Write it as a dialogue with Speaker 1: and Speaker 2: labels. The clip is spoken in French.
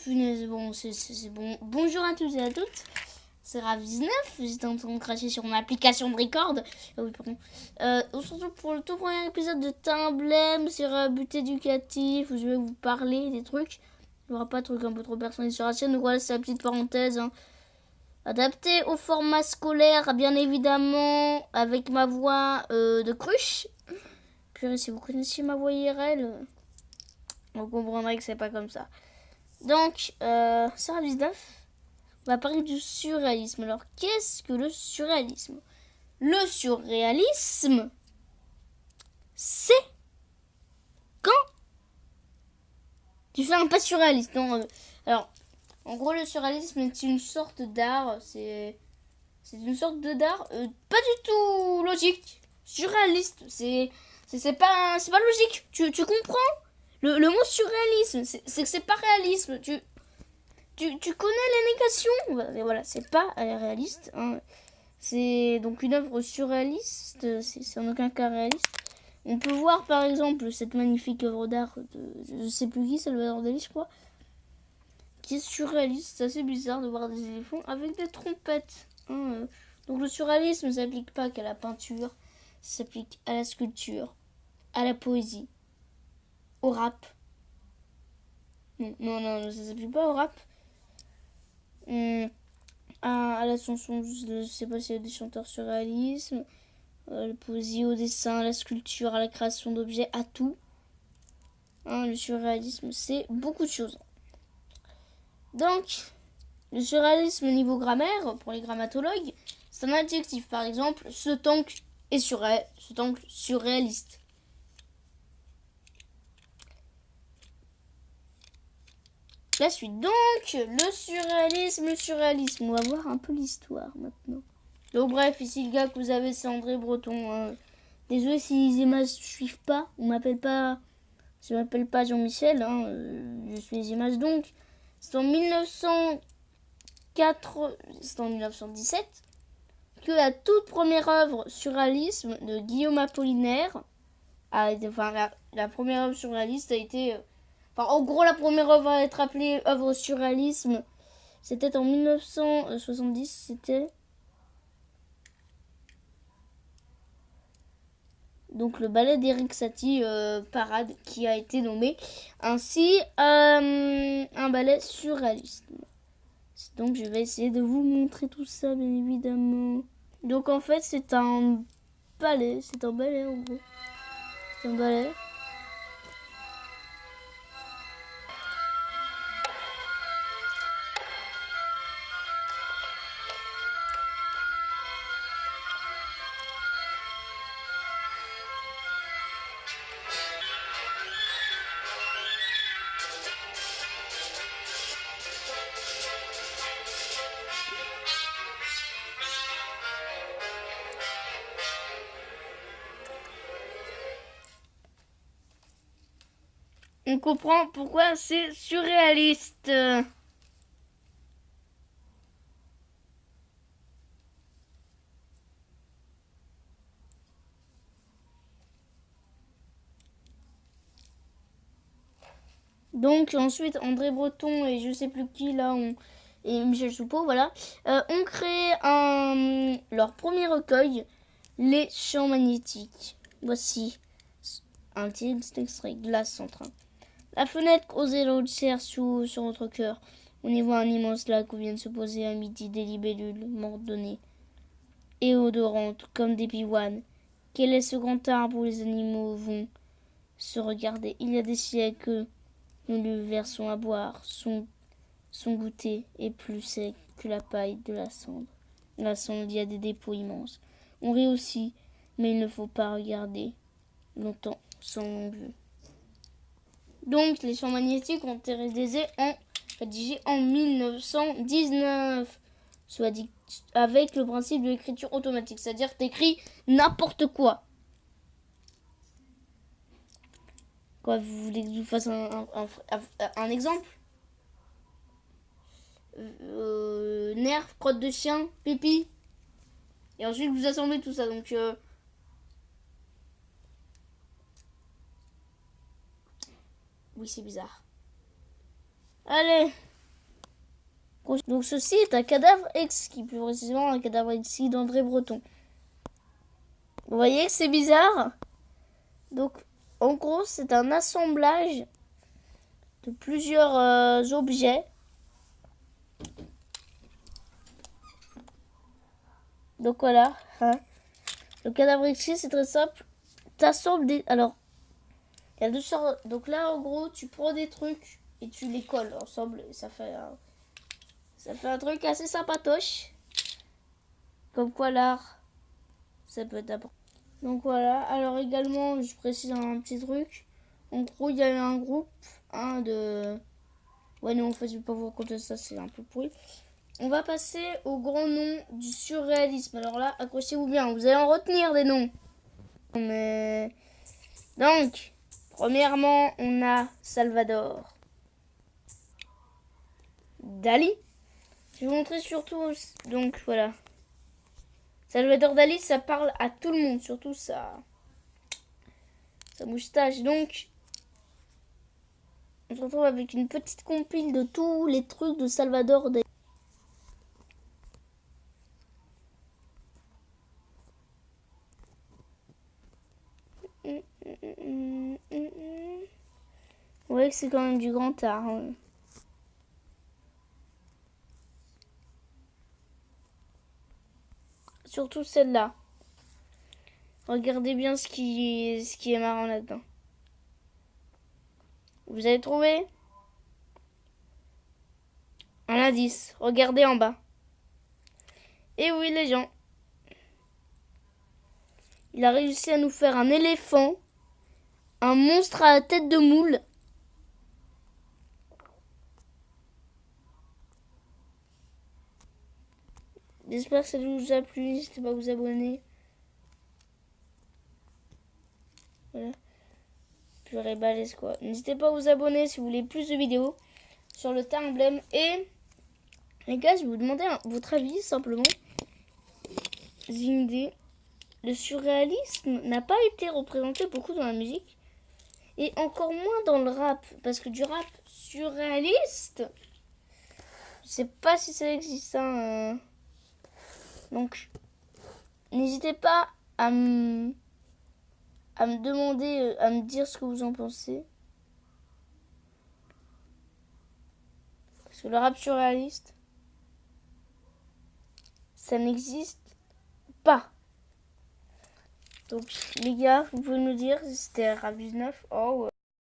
Speaker 1: punaise, bon, c'est bon. Bonjour à tous et à toutes. C'est Rav19. J'étais en train de cracher sur mon application de record. Oui, pardon. On se retrouve pour le tout premier épisode de Timblem sur un but éducatif où je vais vous parler des trucs. Il n'y aura pas de trucs un peu trop personnels sur la chaîne. Donc voilà, c'est la petite parenthèse. Hein. Adapté au format scolaire, bien évidemment, avec ma voix de cruche. Purée, si vous connaissiez ma voix IRL, vous comprendrez que c'est pas comme ça. Donc, c'est Rav19. On va parler du surréalisme. Alors, qu'est-ce que le surréalisme? Le surréalisme, c'est quand tu fais un pas surréaliste. Non, alors, en gros, le surréalisme est une sorte d'art. C'est une sorte d'art pas du tout logique. Surréaliste, c'est pas logique. Tu comprends? Le mot surréalisme, c'est que c'est pas réalisme. Tu connais les négations? Mais voilà, c'est pas réaliste. Hein. C'est donc une œuvre surréaliste, c'est en aucun cas réaliste. On peut voir par exemple cette magnifique œuvre d'art de je sais plus qui, Salvador Dali, je crois, qui est surréaliste. C'est assez bizarre de voir des éléphants avec des trompettes. Hein. Donc le surréalisme ne s'applique pas qu'à la peinture, ça s'applique à la sculpture, à la poésie, au rap. Non, ça s'applique pas au rap. À la chanson, je sais pas s'il y a des chanteurs surréalisme, la poésie, au dessin, à la sculpture, à la création d'objets, à tout. Hein, le surréalisme, c'est beaucoup de choses. Donc, le surréalisme niveau grammaire, pour les grammatologues, c'est un adjectif. Par exemple, cet oncle est surréaliste. La suite, donc, le surréalisme. On va voir un peu l'histoire maintenant. Donc bref, ici le gars que vous avez, c'est André Breton. Désolé si les images ne suivent pas. Je m'appelle pas Jean-Michel. Hein, je suis les images donc. C'est en 1917 que la toute première œuvre surréalisme de Guillaume Apollinaire a été, la première œuvre surréaliste a été... en gros, la première œuvre à être appelée œuvre surréalisme, c'était en 1970, c'était... Donc le ballet d'Eric Satie, Parade, qui a été nommé ainsi un ballet surréaliste. Donc je vais essayer de vous montrer tout ça, bien évidemment. Donc en fait c'est un ballet en gros. C'est un ballet. On comprend pourquoi c'est surréaliste. Donc ensuite André Breton et je sais plus qui là et Michel Soupeau voilà ont créé leur premier recueil, Les Champs Magnétiques. Voici un petit extrait. Glace en train. La fenêtre creusée l'eau de serre sur notre cœur. On y voit un immense lac où viennent se poser à midi des libellules mordonnées et odorantes comme des pivoines. Quel est ce grand arbre où les animaux vont se regarder? Il y a des siècles nous lui versons à boire. Son goûter est plus sec que la paille de la cendre. La cendre, il y a des dépôts immenses. On rit aussi, mais il ne faut pas regarder longtemps sans longue vue. Donc, les champs magnétiques ont été rédigés en 1919, soit dit avec le principe de l'écriture automatique, c'est-à-dire que tu écris n'importe quoi. Quoi, vous voulez que je vous fasse un exemple? Nerf, crotte de chien, pipi. Et ensuite vous assemblez tout ça. Donc oui, c'est bizarre. Allez, Donc ceci est un cadavre exquis, plus précisément un cadavre exquis d'André Breton. Vous voyez, c'est bizarre. Donc en gros, c'est un assemblage de plusieurs objets. Donc voilà. Le cadavre exquis, c'est très simple. T'assembles des... Alors, il y a deux sortes. Donc là, en gros, tu prends des trucs et tu les colles ensemble. Et ça fait un truc assez sympatoche. Comme quoi l'art, ça peut être important. Donc voilà. Alors également, je précise un petit truc. En gros, il y a eu un groupe. Ouais, non, en fait, je vais pas vous raconter ça, c'est un peu pourri. On va passer au grand nom du surréalisme. Alors là, accrochez-vous bien, vous allez en retenir des noms. Mais... Donc, premièrement, on a Salvador Dali. Je vais vous montrer surtout... Donc, voilà. Salvador Dali, ça parle à tout le monde, surtout sa moustache. Donc, on se retrouve avec une petite compile de tous les trucs de Salvador Dali. Ouais, c'est quand même du grand art. Hein. Surtout celle-là. Regardez bien ce qui est marrant là-dedans. Vous avez trouvé un indice. Regardez en bas. Et oui, les gens. Il a réussi à nous faire un éléphant, un monstre à la tête de moule. J'espère que ça vous a plu. N'hésitez pas à vous abonner. Voilà. Purée balèze quoi. N'hésitez pas à vous abonner si vous voulez plus de vidéos sur le tas emblème. Et les gars, je vais vous demander votre avis simplement. J'ai une idée. Le surréalisme n'a pas été représenté beaucoup dans la musique. Et encore moins dans le rap. Parce que du rap surréaliste, je sais pas si ça existe. Hein. Donc, n'hésitez pas à me demander, à me dire ce que vous en pensez. Parce que le rap surréaliste, ça n'existe pas. Donc, les gars, vous pouvez nous dire si c'était Rap 19. Oh,